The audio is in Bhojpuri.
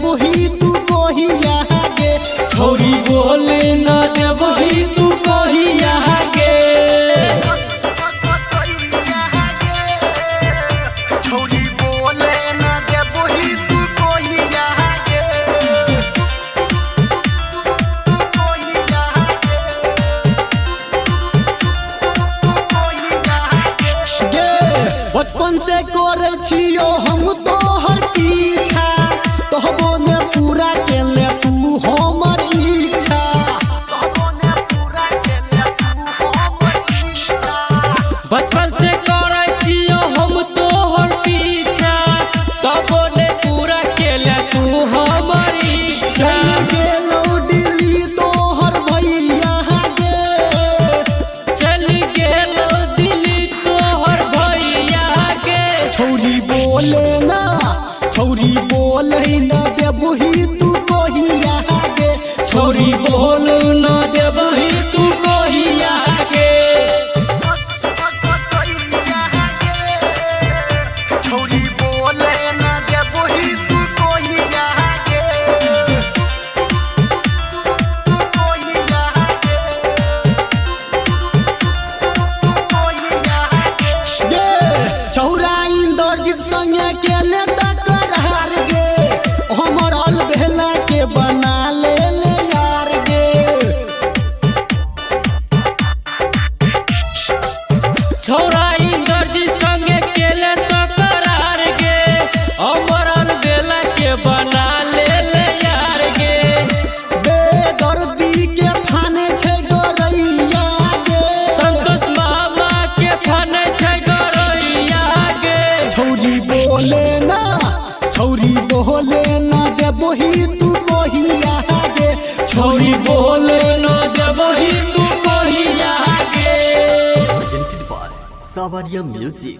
देबही तू कहिया गे छौरी बोले न देबही तू कहिया गे छौरी बोले न देबही तू कहिया गे बचपन से करे छियो हम तोहर पीछा तोहबो ने पूरा केले तू हमर इच्छा बचपन से करे छियो हम तोहर पीछा तबो ने पूरा केले तू हमर इच्छा चल गेलो दिल्ली तोहर भैया गे चल गेलो दिल्ली तोहर भैया गे छौरी बोले ना देबही तू कहिया गे छौरी बोले न देबही तू कहिया गे छौरी बोले ना देबही तू कहिया गे छौरा इंद्रजीत संगे केले तकरार गे हमर अलबेला के बना ले यार गे छौरा इंद्रजीत संगे केले तकरार गे अमरन बेला के बना ले यार गे बेदर्दी के फाने छै गोरैया गे संतोष मामा के फाने छै गोरैया गे छौरी बोले ना देबही तू कहिया गे छौरी बोले न देबही तू कहिया गे presented by Savaria Music.